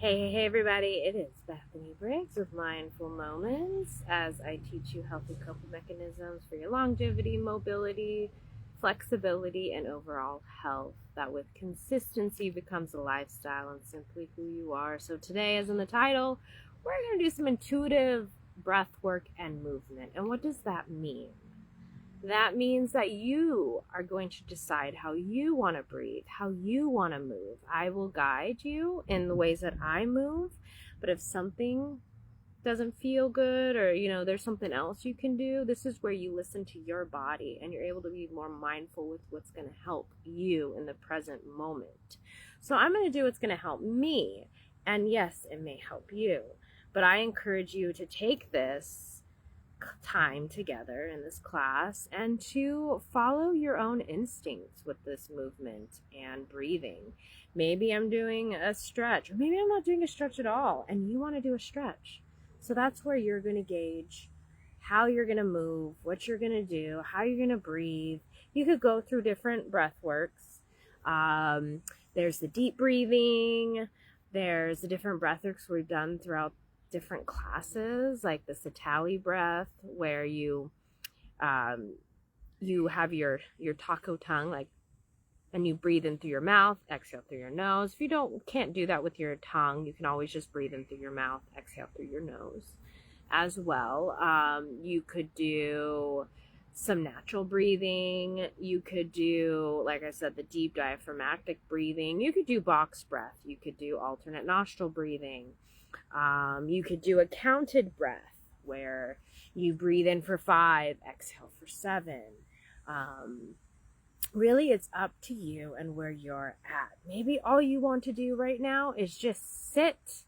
Hey, everybody, it is Bethany Briggs with Mindful Moments as I teach you healthy coping mechanisms for your longevity, mobility, flexibility, and overall health. That with consistency becomes a lifestyle and simply who you are. So, today, as in the title, we're going to do some intuitive breath work and movement. And what does that mean? That means that you are going to decide how you want to breathe, how you want to move. I will guide you in the ways that I move, but if something doesn't feel good or there's something else you can do, this is where you listen to your body and you're able to be more mindful with what's going to help you in the present moment. So I'm going to do what's going to help me, and yes, it may help you, but I encourage you to take this time together in this class and to follow your own instincts with this movement and breathing. Maybe I'm doing a stretch, or maybe I'm not doing a stretch at all and you want to do a stretch. So that's where you're going to gauge how you're going to move, what you're going to do, how you're going to breathe. You could go through different breath works. There's the deep breathing. There's the different breath works we've done throughout different classes, like the Satali breath, where you have your taco tongue, and you breathe in through your mouth, exhale through your nose. If you can't do that with your tongue, you can always just breathe in through your mouth, exhale through your nose as well. You could do some natural breathing. You could do, like I said, the deep diaphragmatic breathing. You could do box breath. You could do alternate nostril breathing. You could do a counted breath where you breathe in for 5, exhale for 7. Really, it's up to you and where you're at. Maybe all you want to do right now is just sit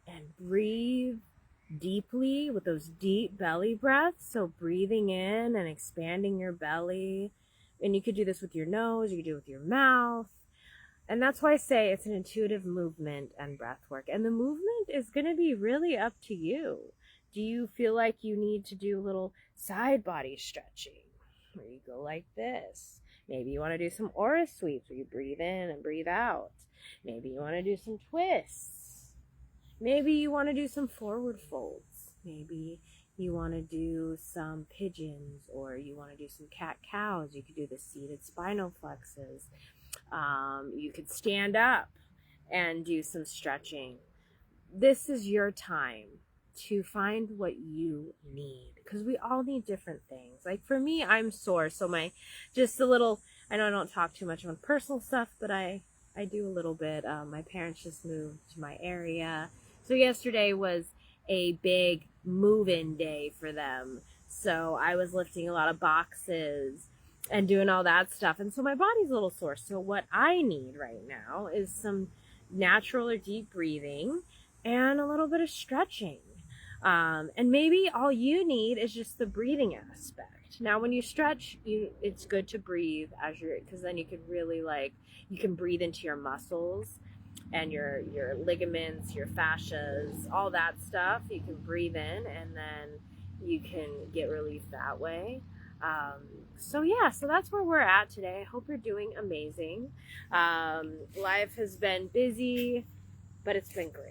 and breathe deeply with those deep belly breaths. So breathing in and expanding your belly. And you could do this with your nose, you could do it with your mouth. And that's why I say it's an intuitive movement and breath work. And the movement is going to be really up to you. Do you feel like you need to do a little side body stretching where you go like this? Maybe you want to do some aura sweeps where you breathe in and breathe out. Maybe you want to do some twists. Maybe you want to do some forward folds. Maybe you want to do some pigeons, or you want to do some cat-cows. You could do the seated spinal flexes. You could stand up and do some stretching. This is your time to find what you need, because we all need different things. Like for me, I'm sore, so I know I don't talk too much on personal stuff, but I do a little bit. My parents just moved to my area, so yesterday was a big move-in day for them. So I was lifting a lot of boxes and doing all that stuff. And so my body's a little sore. So what I need right now is some natural or deep breathing and a little bit of stretching. And maybe all you need is just the breathing aspect. Now, when you stretch, it's good to breathe because then you can really you can breathe into your muscles and your ligaments, your fascias, all that stuff. You can breathe in and then you can get relief that way. So that's where we're at today. I hope you're doing amazing. Life has been busy, but it's been great.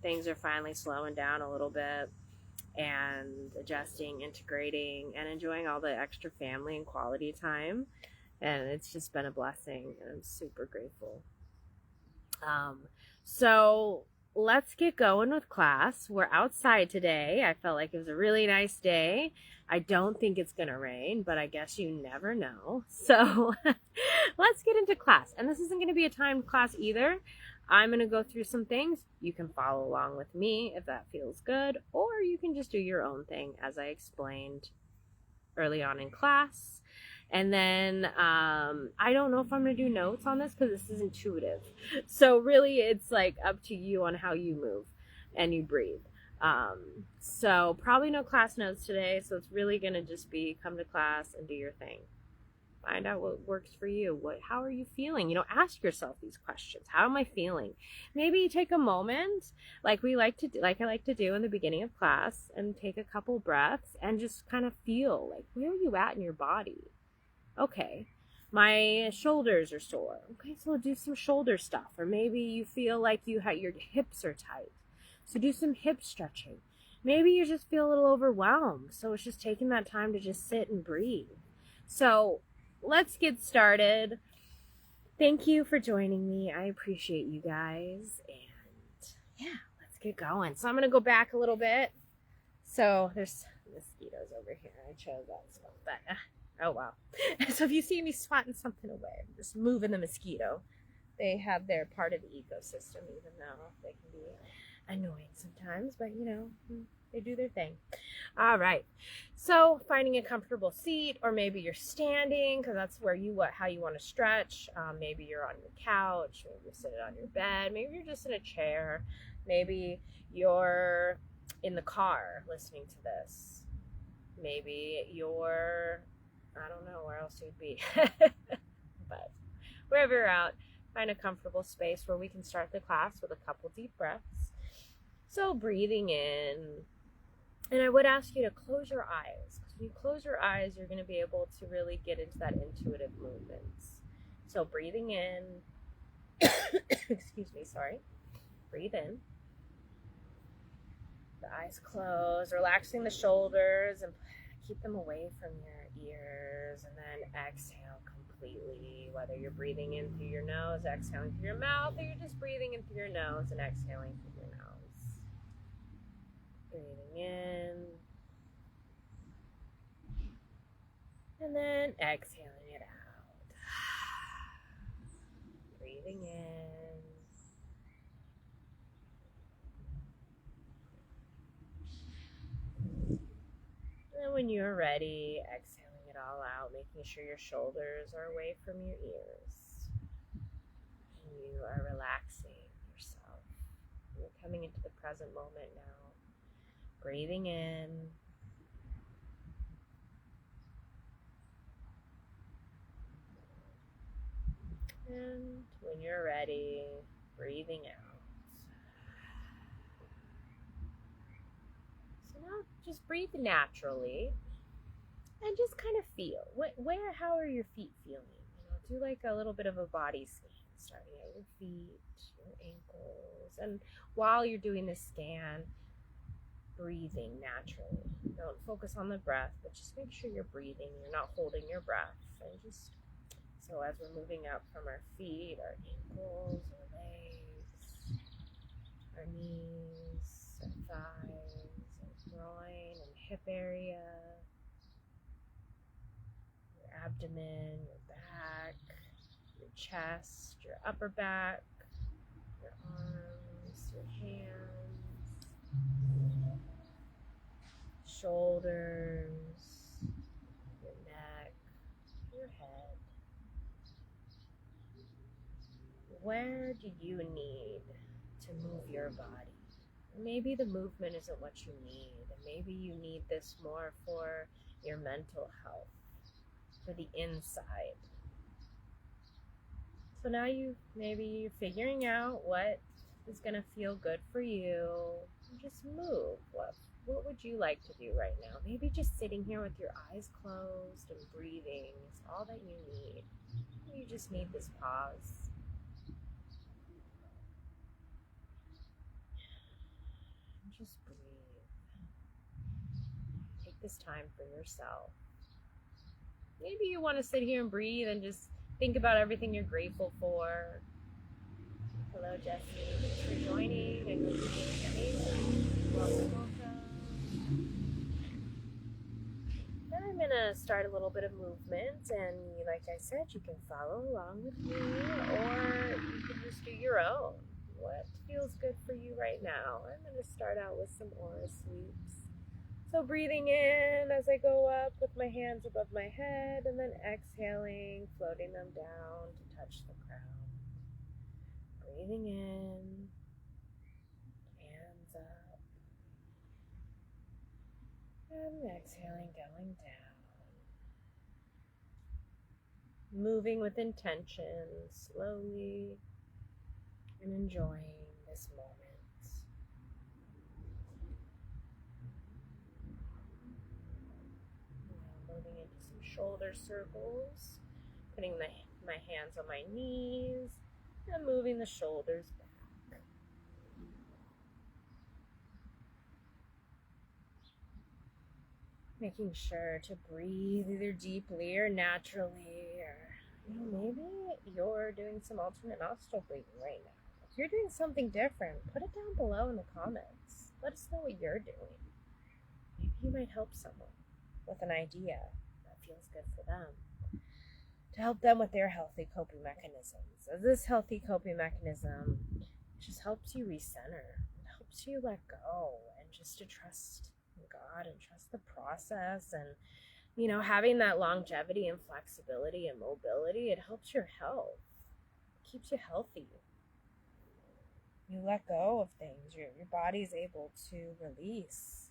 Things are finally slowing down a little bit and adjusting, integrating, and enjoying all the extra family and quality time. And it's just been a blessing, and I'm super grateful. So let's get going with class. We're outside today. I felt like it was a really nice day. I don't think it's going to rain, but I guess you never know. So let's get into class. And this isn't going to be a timed class either. I'm going to go through some things. You can follow along with me if that feels good, or you can just do your own thing as I explained early on in class. And then I don't know if I'm going to do notes on this because this is intuitive. So really it's up to you on how you move and you breathe. So probably no class notes today. So it's really going to just be come to class and do your thing. Find out what works for you. How are you feeling? Ask yourself these questions. How am I feeling? Maybe take a moment like I like to do in the beginning of class, and take a couple breaths and just kind of feel where are you at in your body? Okay, My shoulders are sore. Okay, so do some shoulder stuff. Or maybe you feel like your hips are tight. So do some hip stretching. Maybe you just feel a little overwhelmed. So it's just taking that time to just sit and breathe. So let's get started. Thank you for joining me. I appreciate you guys. And yeah, let's get going. So I'm going to go back a little bit. So there's mosquitoes over here. I chose that spot, but oh wow. So if you see me swatting something away, I'm just moving the mosquito. They have their part of the ecosystem, even though they can be annoying sometimes, but you know, they do their thing. All right. So finding a comfortable seat, or maybe you're standing because that's where how you want to stretch. Maybe you're on your couch, maybe you're sitting on your bed, maybe you're just in a chair, maybe you're in the car listening to this. Maybe you're, I don't know where else you'd be, but wherever you're out, find a comfortable space where we can start the class with a couple deep breaths. So breathing in, and I would ask you to close your eyes. Because when you close your eyes, you're going to be able to really get into that intuitive movements. So breathing in, excuse me, sorry. Breathe in. The eyes closed, relaxing the shoulders and keep them away from your ears, and then exhale completely, whether you're breathing in through your nose, exhaling through your mouth, or you're just breathing in through your nose and exhaling through your nose. Breathing in, and then exhaling it out. Breathing in. And when you're ready, exhaling it all out, making sure your shoulders are away from your ears. And you are relaxing yourself. You're coming into the present moment now. Breathing in. And when you're ready, breathing out. So now just breathe naturally. And just kind of feel, how are your feet feeling? Do like a little bit of a body scan, starting at your feet, your ankles. And while you're doing this scan, breathing naturally. Don't focus on the breath, but just make sure you're breathing. You're not holding your breath. And just, so as we're moving up from our feet, our ankles, our legs, our knees, our thighs, our groin and hip area, abdomen, your back, your chest, your upper back, your arms, your hands, shoulders, your neck, your head. Where do you need to move your body? Maybe the movement isn't what you need, and maybe you need this more for your mental health, for the inside. So now maybe you're figuring out what is going to feel good for you. Just move. What would you like to do right now? Maybe just sitting here with your eyes closed and breathing is all that you need. You just need this pause. And just breathe. Take this time for yourself. Maybe you want to sit here and breathe and just think about everything you're grateful for. Hello, Jesse. Thanks for joining. And welcome. Now I'm going to start a little bit of movement, and like I said, you can follow along with me, or you can just do your own. What feels good for you right now? I'm going to start out with some aura sweeps. So breathing in as I go up with my hands above my head, and then exhaling, floating them down to touch the crown. Breathing in, hands up, and exhaling, going down. Moving with intention, slowly, and enjoying this moment. Now moving into some shoulder circles. putting my hands on my knees and moving the shoulders back. Making sure to breathe either deeply or naturally, or maybe you're doing some alternate nostril breathing right now. If you're doing something different, put it down below in the comments. Let us know what you're doing. Maybe you might help someone with an idea that feels good for them, to help them with their healthy coping mechanisms. As this healthy coping mechanism just helps you recenter, it helps you let go, and just to trust in God and trust the process. And having that longevity and flexibility and mobility, it helps your health. It keeps you healthy. You let go of things, your body's able to release.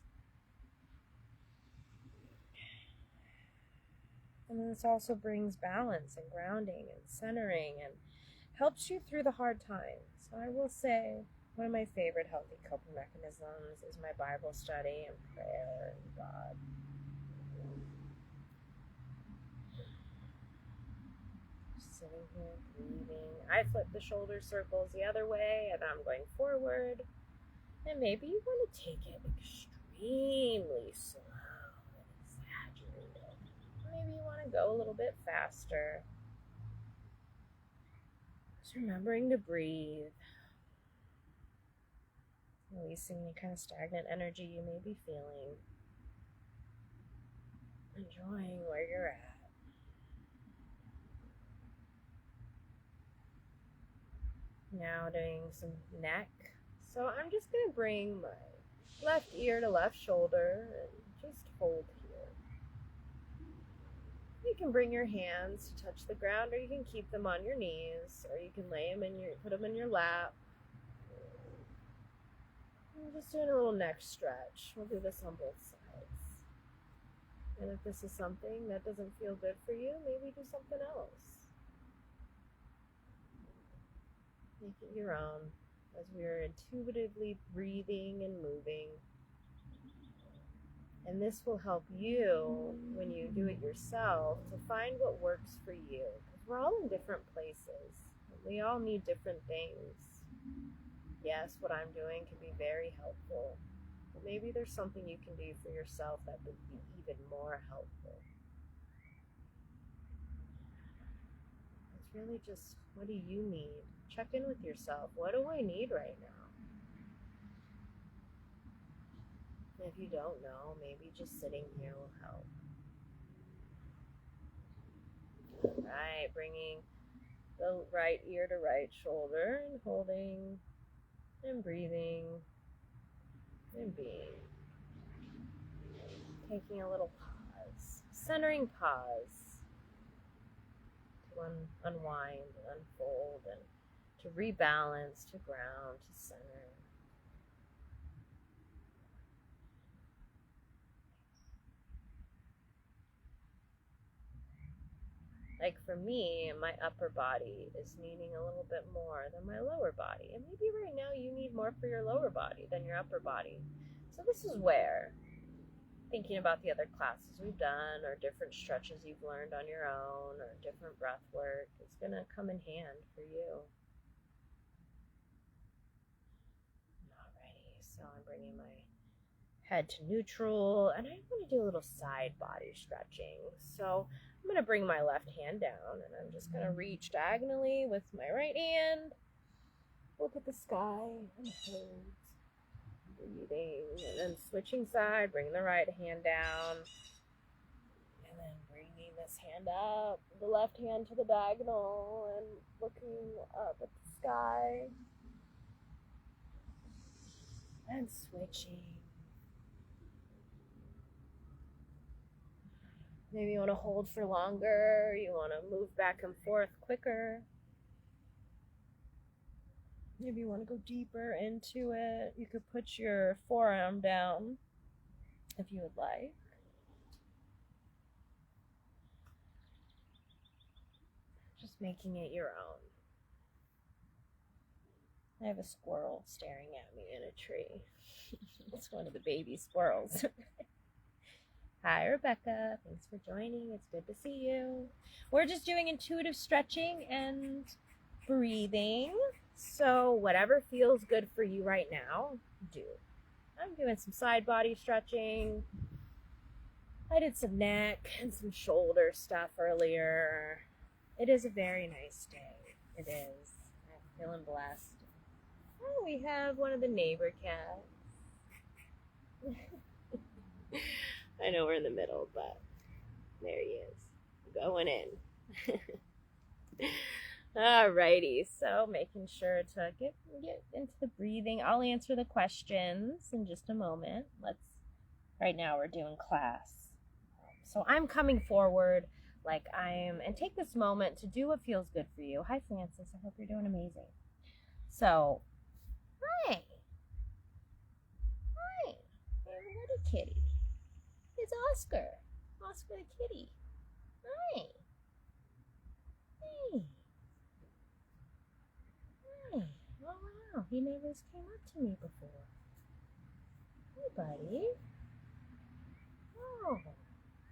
And then this also brings balance and grounding and centering and helps you through the hard times. So I will say one of my favorite healthy coping mechanisms is my Bible study and prayer and God. Just sitting here breathing. I flip the shoulder circles the other way and I'm going forward. And maybe you want to take it extremely slow and exaggerated. Maybe you want to go a little bit faster. Just remembering to breathe. Releasing any kind of stagnant energy you may be feeling. Enjoying where you're at. Now doing some neck. So I'm just going to bring my left ear to left shoulder and just hold here. You can bring your hands to touch the ground, or you can keep them on your knees, or you can put them in your lap. I'm just doing a little neck stretch. We'll do this on both sides. And if this is something that doesn't feel good for you, maybe do something else. Make it your own as we are intuitively breathing and moving. And this will help you, when you do it yourself, to find what works for you. Because we're all in different places. We all need different things. Yes, what I'm doing can be very helpful. But maybe there's something you can do for yourself that would be even more helpful. It's really just, what do you need? Check in with yourself. What do I need right now? If you don't know, maybe just sitting here will help. All right, bringing the right ear to right shoulder and holding and breathing and being. Taking a little pause, centering pause to unwind and unfold and to rebalance, to ground, to center. Like for me, my upper body is needing a little bit more than my lower body. And maybe right now you need more for your lower body than your upper body. So this is where thinking about the other classes we've done, or different stretches you've learned on your own, or different breath work is going to come in hand for you. Alrighty, so I'm bringing my head to neutral, and I want to do a little side body stretching. So I'm going to bring my left hand down, and I'm just going to reach diagonally with my right hand. Look at the sky and hold. Breathing, and then switching side, bring the right hand down, and then bringing this hand up, the left hand to the diagonal, and looking up at the sky, and switching. Maybe you want to hold for longer, you want to move back and forth quicker. Maybe you want to go deeper into it. You could put your forearm down if you would like. Just making it your own. I have a squirrel staring at me in a tree. It's one of the baby squirrels. Hi, Rebecca. Thanks for joining. It's good to see you. We're just doing intuitive stretching and breathing. So, whatever feels good for you right now, do. I'm doing some side body stretching. I did some neck and some shoulder stuff earlier. It is a very nice day. It is. I'm feeling blessed. Oh, we have one of the neighbor cats. I know we're in the middle, but there he is, going in. Alrighty, so making sure to get into the breathing. I'll answer the questions in just a moment. Right now we're doing class. So I'm coming forward and take this moment to do what feels good for you. Hi, Francis. I hope you're doing amazing. So, hi. Hi. Hey, little kitty. It's Oscar. Oscar the kitty. Hi. Hey. Hi. Oh, wow. He never came up to me before. Hey, buddy. Oh,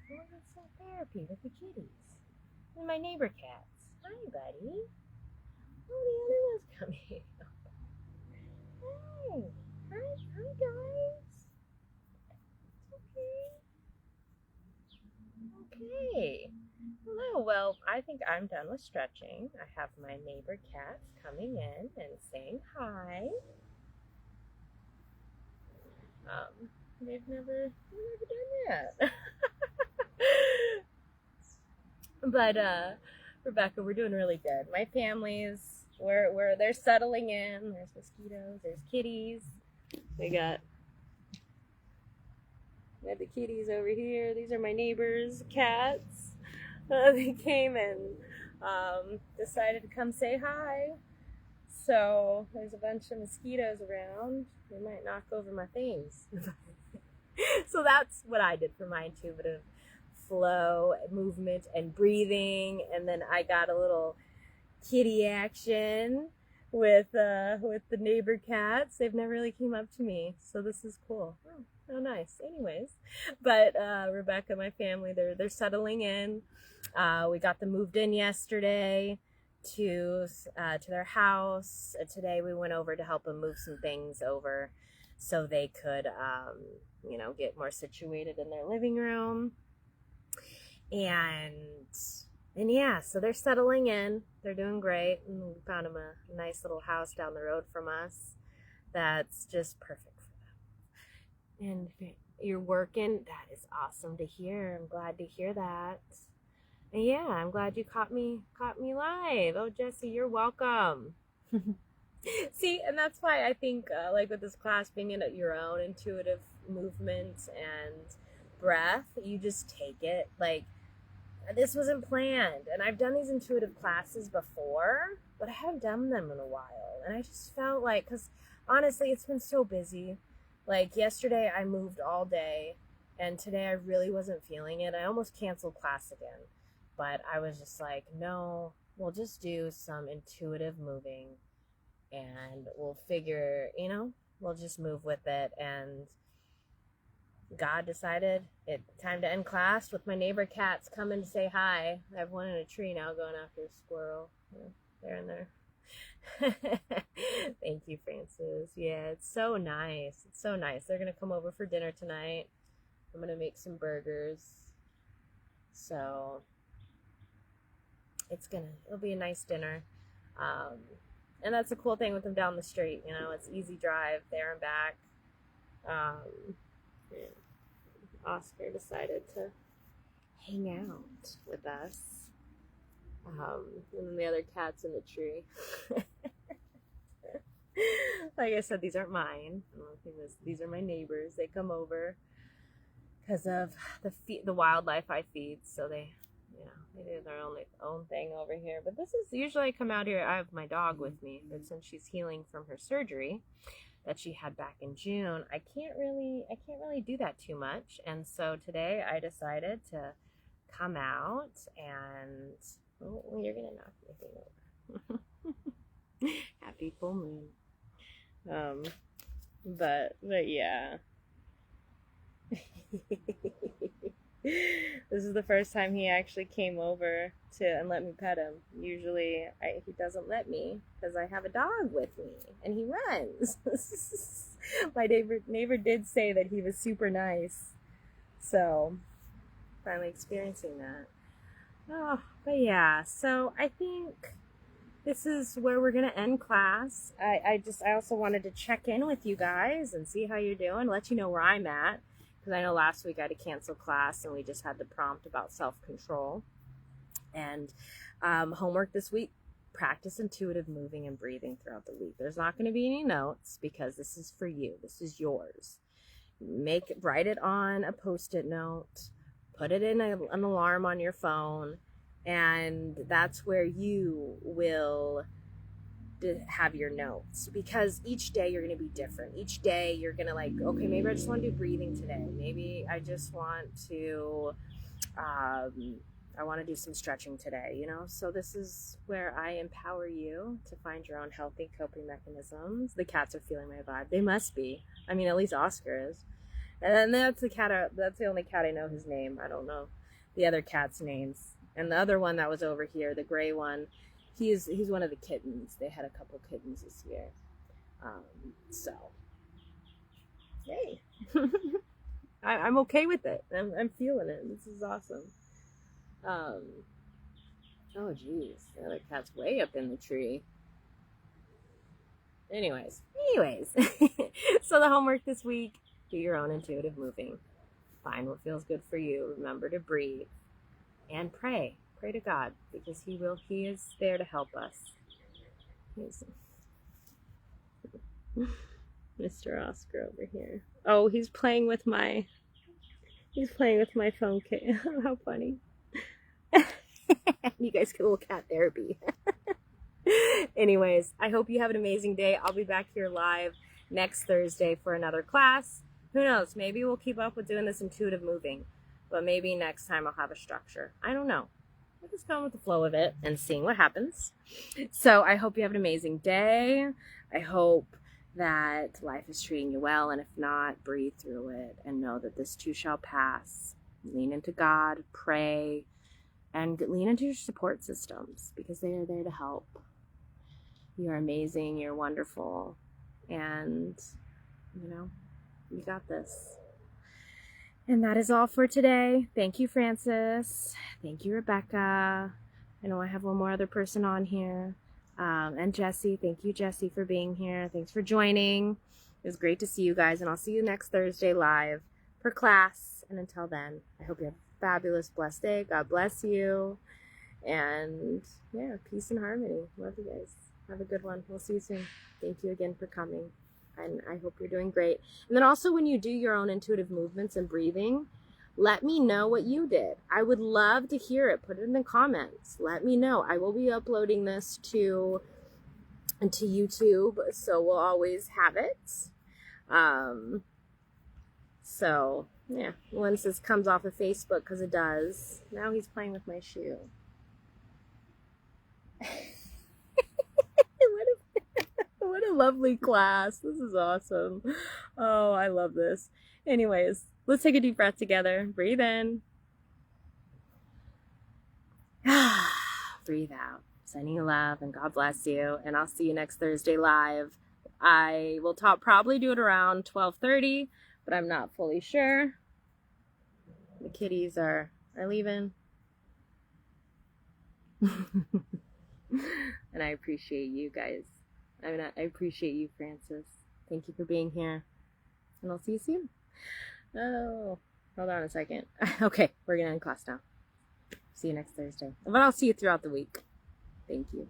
it's that therapy with the kitties. And my neighbor cats. Hi, buddy. Oh, the other one's coming. Hi. Hi, guys. Okay. Hello. Well, I think I'm done with stretching. I have my neighbor cats coming in and saying hi. They've never done that. But Rebecca, we're doing really good. My family's they're settling in. There's mosquitoes, there's kitties. We have the kitties over here. These are my neighbors' cats. They came and decided to come say hi. So there's a bunch of mosquitoes around. They might knock over my things. So that's what I did for my intuitive flow, movement, and breathing. And then I got a little kitty action with the neighbor cats. They've never really came up to me, so this is cool. Oh, nice. Anyways, but Rebecca, my family, they're settling in. We got them moved in yesterday to their house. Today we went over to help them move some things over so they could get more situated in their living room. And yeah, so they're settling in. They're doing great. And we found them a nice little house down the road from us that's just perfect for them. And you're working. That is awesome to hear. I'm glad to hear that. And yeah, I'm glad you caught me live. Oh, Jesse, you're welcome. See, and that's why I think with this class, being in your own intuitive movement and breath, you just take it. This wasn't planned, and I've done these intuitive classes before, but I haven't done them in a while. And I just felt because honestly, it's been so busy. Yesterday I moved all day, and today I really wasn't feeling it. I almost canceled class again, but I was just no, we'll just do some intuitive moving, and we'll figure, we'll just move with it. And God decided it's time to end class with my neighbor cats coming to say hi. I have one in a tree now going after a squirrel. They're in there. Thank you, Francis. Yeah, it's so nice. It's so nice. They're going to come over for dinner tonight. I'm going to make some burgers. So it'll be a nice dinner. And that's a cool thing with them down the street. It's easy drive there and back. Oscar decided to hang out with us. And then the other cat's in the tree. Like I said, these aren't mine. These are my neighbors. They come over because of the wildlife I feed. So they do their own thing over here. But this is usually I come out here. I have my dog with me, but since she's healing from her surgery that she had back in June, I can't really do that too much. And so today I decided to come out and you're gonna knock anything over. Happy full moon. But yeah. This is the first time he actually came over to and let me pet him. Usually he doesn't let me because I have a dog with me and he runs. My neighbor did say that he was super nice. So finally experiencing that. Oh, but yeah, so I think this is where we're going to end class. I also wanted to check in with you guys and see how you're doing, let you know where I'm at. Because I know last week I had to cancel class and we just had the prompt about self-control. And homework this week, practice intuitive moving and breathing throughout the week. There's not going to be any notes because this is for you. This is yours. Write it on a Post-it note. Put it in an alarm on your phone. And that's where you will have your notes, because each day you're going to be different. Each day you're going to okay, maybe I just want to do breathing today. Maybe I just want to I want to do some stretching today, so this is where I empower you to find your own healthy coping mechanisms. The cats are feeling my vibe. They must be. I mean, at least Oscar is. And then that's the only cat I know his name. I don't know the other cats' names. And the other one that was over here, the gray one, he's one of the kittens. They had a couple kittens this year. So, hey, I'm okay with it. I'm feeling it. This is awesome. Oh geez, the other cat's way up in the tree. Anyways, so the homework this week, do your own intuitive moving. Find what feels good for you. Remember to breathe and pray. Pray to God, because He is there to help us. Mr. Oscar over here. Oh, he's playing with my phone case. How funny. You guys get a little cat therapy. Anyways, I hope you have an amazing day. I'll be back here live next Thursday for another class. Who knows? Maybe we'll keep up with doing this intuitive moving, but maybe next time I'll have a structure. I don't know. We're just going with the flow of it and seeing what happens. So I hope you have an amazing day. I hope that life is treating you well, and if not, breathe through it and know that this too shall pass. Lean into God, pray, and lean into your support systems, because they are there to help. You're amazing, you're wonderful, and you got this. And that is all for today. Thank you, Francis. Thank you, Rebecca. I know I have one more other person on here. And Jessie. Thank you, Jessie, for being here. Thanks for joining. It was great to see you guys, and I'll see you next Thursday live for class. And until then, I hope you have a fabulous, blessed day. God bless you. And yeah, peace and harmony. Love you guys. Have a good one. We'll see you soon. Thank you again for coming. And I hope you're doing great. And then also, when you do your own intuitive movements and breathing, let me know what you did. I would love to hear it. Put it in the comments. Let me know. I will be uploading this to YouTube, so we'll always have it. So yeah, once this comes off of Facebook, because it does. Now he's playing with my shoe. What a lovely class. This is awesome. Oh, I love this. Anyways, let's take a deep breath together. Breathe in. Breathe out. Sending you love, and God bless you. And I'll see you next Thursday live. I will probably do it around 12:30, but I'm not fully sure. The kitties are leaving. And I appreciate you guys. I appreciate you, Francis. Thank you for being here. And I'll see you soon. Oh, hold on a second. Okay, we're going to end class now. See you next Thursday. But I'll see you throughout the week. Thank you.